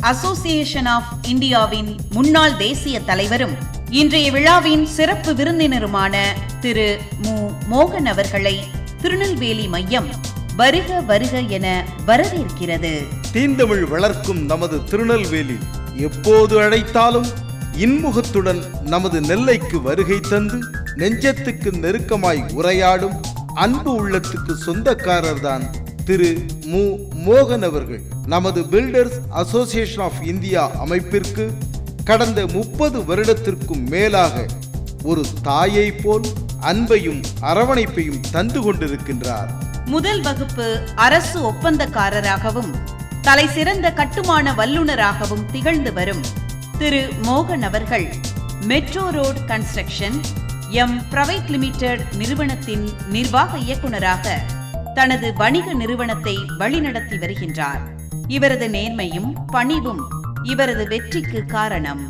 Association of இந்தியாவின் முன்னாள் தேசிய தலைவரும் இன்றைய விழாவின் சிறப்பு விருந்தினருமான திரு மு. மோகன் அவர்களை திருநெல்வேலி மையம் வருக வருக என வரவேற்கிறது. தீந்தமிழ் வளர்க்கும் நமது திருநெல்வேலி எப்போது அழைத்தாலும் இன்முகத்துடன் நமது நெல்லைக்கு வருகை தந்து நெஞ்சத்துக்கு நெருக்கமாய் உரையாடும் அன்பு உள்ளத்துக்கு சொந்தக்காரர் தான் திரு மு. மோகன் அவர்கள். நமது பில்டர்ஸ் அசோசியேஷன் ஆஃப் இந்தியா அமைப்பிற்கு கடந்த 30 வருடத்திற்கும் மேலாக ஒரு தாயை போல் அன்பையும் அரவணைப்பையும் தந்து கொண்டிருக்கின்றார். முதல் வகுப்பு அரசு ஒப்பந்தக்காரராகவும் தலை சிறந்த கட்டுமான வல்லுநராகவும் திகழ்ந்து வரும் திரு மோகன் அவர்கள் metro road construction private limited நிறுவனத்தின் நிர்வாக இயக்குநராக தனது வணிக நிறுவனத்தை வழிநடத்தி வருகின்றார். இவரது நேர்மையும் பணிவும் இவரது வெற்றிக்கு காரணம்.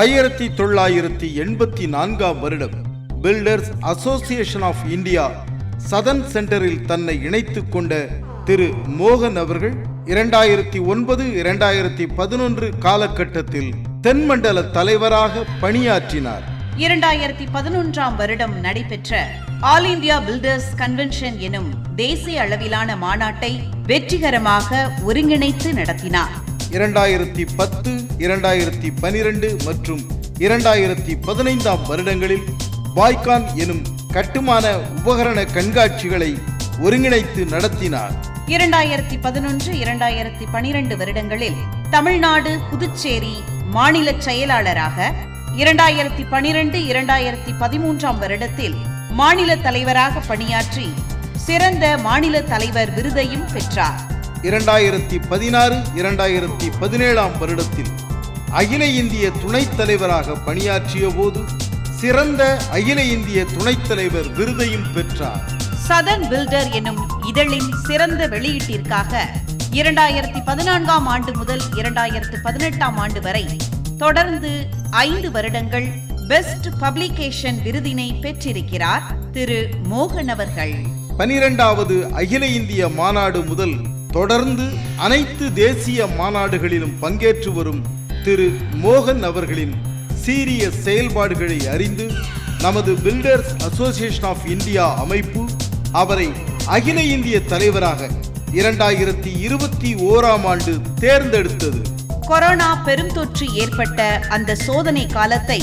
1984 வருடம் builders association of India southern சென்டரில் தன்னை இணைத்துக் கொண்ட திரு மோகன் அவர்கள் 2009-2011 காலகட்டத்தில் தென்மண்டல தலைவராக பணியாற்றினார். 2011 வருடம் நடைபெற்ற ஆல் இந்தியா பில்டர்ஸ் கன்வென்ஷன் எனும் தேசிய அளவிலான மாநாட்டை வெற்றிகரமாக ஒருங்கிணைத்து நடத்தினார். 2010, 2012 மற்றும் 2015 வருடங்களில் பாய்கான் எனும் கட்டுமான உபகரண கண்காட்சிகளை ஒருங்கிணைத்து நடத்தினார். 2011-2012 வருடங்களில் தமிழ்நாடு புதுச்சேரி மாநில செயலாளராக, 2012-2013 வருடத்தில் மாநில தலைவராக பணியாற்றி சிறந்த மாநில தலைவர் விருதையும் பெற்றார். 2016-2017 வருடத்தில் அகில இந்திய துணைத் தலைவராக பணியாற்றிய போது சிறந்த அகில இந்திய துணைத் தலைவர் விருதையும் பெற்றார். சதன் பில்டர் எனும் இதழின் சிறந்த வெளியீட்டிற்காக 2014 ஆண்டு முதல் 2018 ஆண்டு வரை தொடர்ந்து 5 வருடங்கள் பெஸ்ட் பப்ளிகேஷன் விருதினை பெற்றிருக்கிறார் திரு மோகன் அவர்கள். 12வது அகில இந்திய மாநாடு முதல் தொடர்ந்து அனைத்து தேசிய மாநாடுகளிலும் பங்கேற்று வரும் திரு மோகன் அவர்களின் சீரிய செயல்பாடுகளை அறிந்து நமது பில்டர்ஸ் அசோசியேஷன் ஆஃப் இந்தியா அமைப்பு அவரை அகில இந்திய தலைவராக 2021 ஆண்டு தேர்ந்தெடுத்தது. கொரோனா பெருந்தொற்று ஏற்பட்ட அந்த சோதனை காலத்தை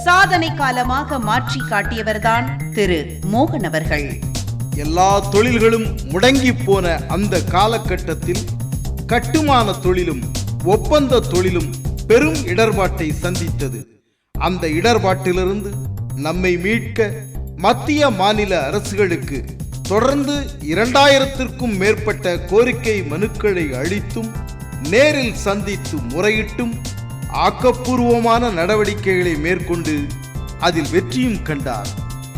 சாதனை காலமாக மாற்றி காட்டியவர்தான் திரு மோகன் அவர்கள். எல்லா தொழில்களும் முடங்கி போன அந்த காலகட்டத்தில் கட்டுமான தொழிலும் ஒப்பந்த தொழிலும் பெரும் இடர்பாட்டை சந்தித்தது. அந்த இடர்பாட்டிலிருந்து நம்மை மீட்க மத்திய மாநில அரசுகளுக்கு தொடர்ந்து 2000க்கும் மேற்பட்ட கோரிக்கை மனுக்களை அளித்தும் நேரில் சந்தித்து முறையிட்டும் ஆக்கப்பூர்வமான நடவடிக்கைகளை மேற்கொண்டு அதில் வெற்றியும் கண்டார்.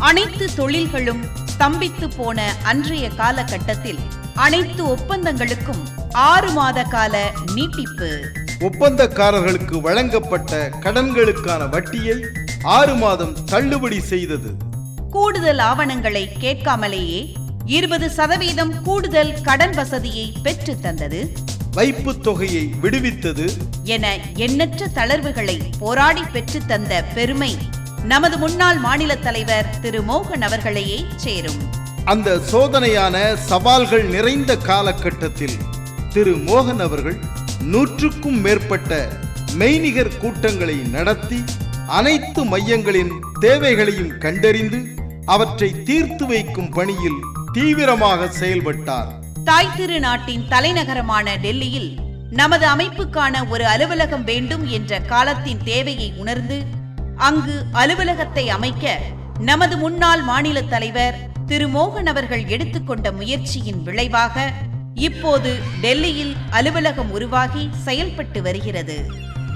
அனைத்து தொழில்களும் ஸ்தம்பித்து போன அன்றைய காலகட்டத்தில் அனைத்து ஒப்பந்தங்களுக்கும் 6 மாத கால நீட்டிப்பு, ஒப்பந்தக்காரர்களுக்கு வழங்கப்பட்ட கடன்களுக்கான வட்டியை 6 மாதம் தள்ளுபடி செய்தது, கூடுதல் ஆவணங்களை கேட்காமலேயே 20% கூடுதல் கடன் வசதியை பெற்று தந்தது, வைப்பு தொகையை விடுவித்தது என எண்ணற்ற தளர்வுகளை போராடி பெற்று தந்த பெருமை நமது முன்னாள் மாநில தலைவர் திரு மோகன் அவர்களையே சேரும். அந்த சோதனையான சவால்கள் நிறைந்த காலகட்டத்தில் திரு மோகன் அவர்கள் 100க்கும் மேற்பட்ட மெய்நிகர் கூட்டங்களை நடத்தி அனைத்து மையங்களின் தேவைகளையும் கண்டறிந்து அவற்றை தீர்த்து வைக்கும் பணியில் தீவிரமாக செயல்பட்டார். தாய் திரு நாட்டின் தலைநகரமான டெல்லியில் நமது அமைப்புக்கான ஒரு அலுவலகம் வேண்டும் என்ற காலத்தின் தேவையை உணர்ந்து அங்கு அலுவலகத்தை அமைக்க நமது முன்னாள் மாநில தலைவர் திரு மோகன் அவர்கள் எடுத்துக்கொண்ட முயற்சியின் விளைவாக இப்போது டெல்லியில் அலுவலகம் உருவாகி செயல்பட்டு வருகிறது.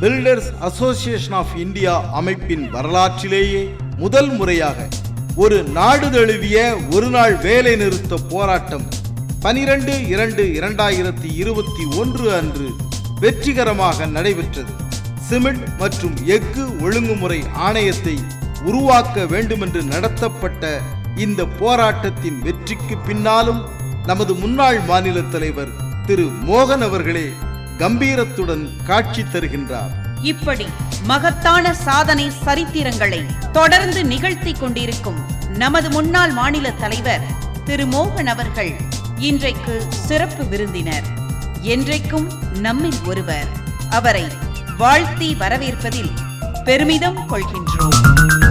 பில்டர்ஸ் அசோசியேஷன் ஆஃப் இந்தியா அமைப்பின் வரலாற்றிலேயே முதல் முறையாக ஒரு நாடு தழுவிய ஒரு நாள் வேலை நிறுத்த போராட்டம் 12/2/2021 அன்று வெற்றிகரமாக நடைபெற்றது. சிமெண்ட் மற்றும் எஃகு ஒழுங்குமுறை ஆணையத்தை உருவாக்க வேண்டுமென்று நடத்தப்பட்ட இந்த போராட்டத்தின் வெற்றிக்கு பின்னாலும் நமது முன்னாள் மாநில தலைவர் திரு மோகன் அவர்களே கம்பீரத்துடன் காட்சி தருகின்றார். இப்படி மகத்தான சாதனை சரித்திரங்களை தொடர்ந்து நிகழ்த்தி கொண்டிருக்கும் நமது முன்னாள் மாநில தலைவர் திரு மோகன் அவர்கள் இன்றைக்கு சிறப்பு விருந்தினர். என்றைக்கும் நம்மில் ஒருவர். அவரை வாழ்த்தி வரவேற்பதில் பெருமிதம் கொள்கின்றோம்.